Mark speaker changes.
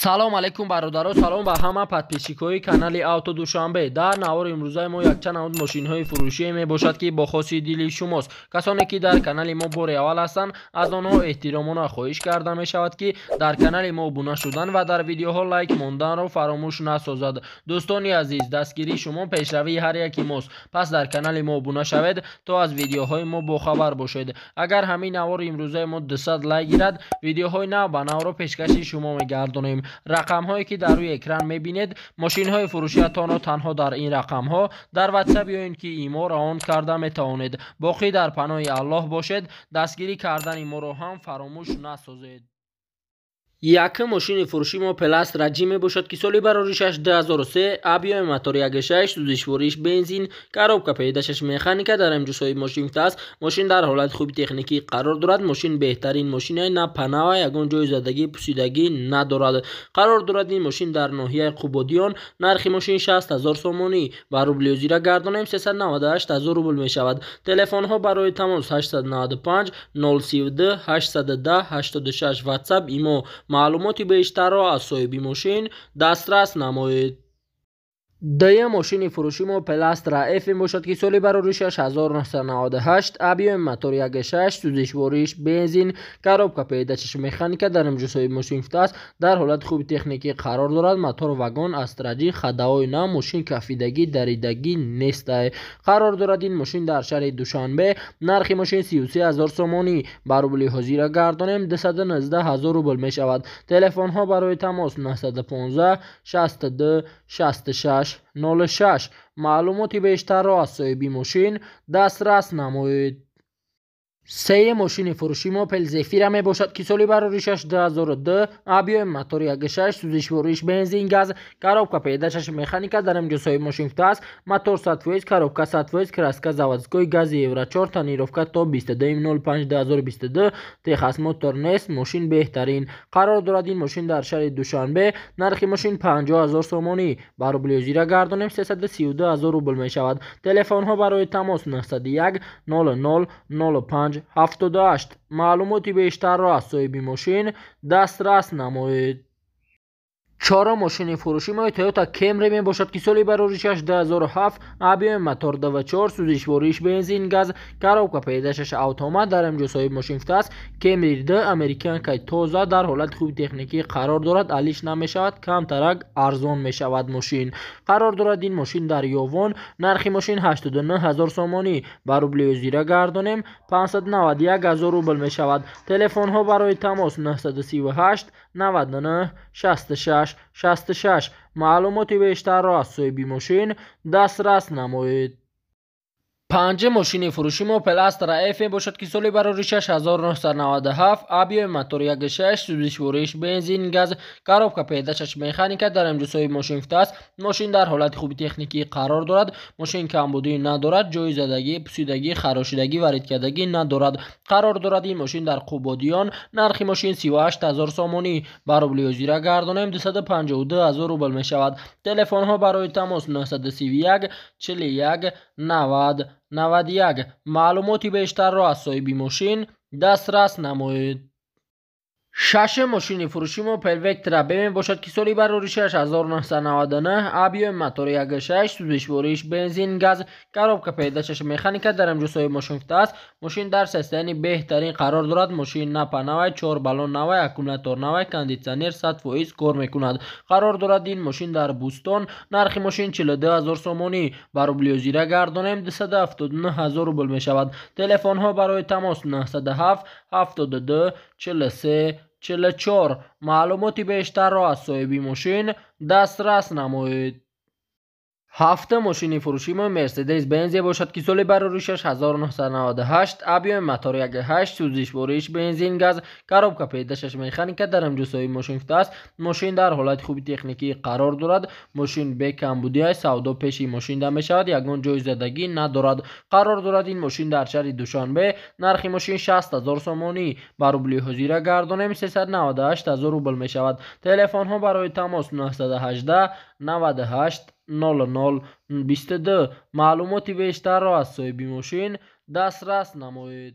Speaker 1: салом алайкум бародаро, салом ба ҳама подписчикҳои канали Авто Душанбе. Дар навори имрӯзаи мо якчанд намуд мошинҳои фурӯшие мебошад ки бо хоси дили шумост. Касоне ки дар канали мо бори аввал ҳастанд, аз онҳо эҳтиромона хоҳиш карда мешавад ки дар канали мо обуна шудан ва дар видеоҳо лайк монданро фаромӯш насозад. дӯстони азиз, дастгирии шумо пешравии ҳар яки мост. Пас дар канали мо обуна шавед то аз видеоҳои мо бохабар бошед. агар ҳамин навори имрӯзаи мо 200 лайк гирад, видеоҳои нав ба навро пешкаши шумо мегардонем. рақамҳое ки дар рӯи экран мебинед, мошинҳои фурӯшиятонро танҳо дар ин рақамҳо дар ватсап ёин ки имо раон карда метавонед. боқӣ дар паноҳи Аллоҳ бошед. дастгирӣ кардани моро ҳам фаромӯш насозед. Якм мошини фурӯши мо Пласт Раҷи мебошад ки соли бароришаш 2003, объеми мотори 1.6, сӯзишвориш бензин, коробка пеҳдашаш механика, дар ҳамҷусои мошин аст. мошин дар ҳолати хуби техникӣ қарор дорад. мошин беҳтарин мошинаи на панава, ягон ҷои задагӣ пусидагӣ надорад. қарор дорад ин мошин дар ноҳияи Қубодиён. нархи мошин 60 000 сомонӣ. ба рубли озира гардонем 398 000 рубл мешавад. телефонҳо барои тамос 895 032 810 86, ватсап имо. маълумоти бештарро аз соҳиби мошин дастрас намоед. дуюм мошини фурӯши мо Пласт Раъф мебошад ки соли бароришаш 1998, объеми мотори 1.6, сӯзишвориш бензин, коробка пеҳдашаш механика, дар ҳамҷусои мошин аст. дар ҳолати хуби техникӣ қарор дорад. мотор вагон аст раҷи, хадаҳои нав, мошин кафидагӣ даридагӣ нестай. қарор дорад ин мошин дар шаҳри Душанбе. нархи мошин 33 000 сомонӣ. ба рубли ҳозира гардонем 219 000 рубл мешавад. телефонҳо барои тамос 915 62 66 06. маълумоти бештарро аз соҳиби мошин дастрас намоед. сеюм мошини фурӯши мо Зефира мебошад ки соли бароришаш 2002, объеми мотори 1.6, сӯзишвориш бензин, газ, коробка пеҳдашаш механика, дар ҳамҷусои мошин аст. мотор 100%, коробка 100%, краска заводской, гази евро 4, тонировка то 22.05.2022, техас мотор нест. мошин беҳтарин. қарор дорад ин мошин дар шаҳри Душанбе. нархи мошин 50 000 сомонӣ. ба рубли озира гардонем 332 000 рубл мешавад. телефонҳо барои тамос 91 00 05 78. маълумоти бештарро аз соҳиби мошин дастрас намоед. чорум мошини фурӯши мо Toyota Camry мебошад ки соли бароришаш 2007, объеми мотор 2.4, сӯзишвориш бензин, газ, коробка пеҳдашаш автомат, дар ҳамҷусои мошин аст. Camry D американкаи тоза дар ҳолати хуби техникӣ қарор дорад. алиш намешавад, камтарак арзон мешавад мошин. қарор дорад ин мошин дар ёвон. нархи мошин 89 000 сомонӣ. ба рубли озира гардонем 591 000 рубл мешавад. телефонҳо барои тамос 938 99 66 66. маълумоти бештарро аз соҳиби мошин дастрас намоед. панҷум мошини фурӯши мо Пласт Раъф мебошад ки соли бароришаш 1997, объеми мотори 1.6, сӯзишвориш бензин, газ, коробка пеҳдашаш механика, дар ҳамҷусои мошин аст. мошин дар ҳолати хуби техникӣ қарор дорад. мошин камбудӣ надорад, ҷои задагӣ, пусидагӣ, харошидагӣ ва ридкадагӣ надорад. қарор дорад ин мошин дар Қубодиён. нархи мошин 38 000 сомонӣ. ба рубли озира гардонем 252 000 рубл мешавад. телефонҳо барои тамос 931 41 90 91. маълумоти бештарро аз соҳиби мошин дастрас намоед. шашум мошини фурӯши мо Vectra B мебошад ки соли бароришаш 1999, объеми мотори 1.6, сӯзишвориш бензин, газ, коробка пеҳдашаш механика, дар ҳамҷусои мошин аст. мошин дар состоянии беҳтарин қарор дорад. мошин напа навай, 4 баллон навай, аккумулятор навай, кондитсионер 100% кор мекунад. қарор дорад ин мошин дар Бустон. нархи мошин 42 000 сомонӣ. ба рубли озира гардонем 279 000 рубл мешавад. телефонҳо барои тамос 97 72 43 44. маълумоти бештарро аз соҳиби мошин дастрас намоед. ҳафтум мошини фурӯши мо Mercedes Benz мебошад ки соли бароришаш 1998, объеми мотори 1.8, сӯзишвориш бензин, газ, коробка пеҳдашаш механика, дар ҳамҷусои мошин аст. мошин дар ҳолати хуби техникӣ қарор дорад. мошин бе камбудиҳои савдо пеши мошинда мешавад, ягон ҷои задагӣ надорад. қарор дорад ин мошин дар шаҳри Душанбе. нархи мошин 60 000 сомонӣ. ба рубли ҳозира гардонем 398 000 рубл мешавад. телефонҳо барои тамос 918 98 00 22. маълумоти бештарро аз соҳиби мошин дастрас намоед.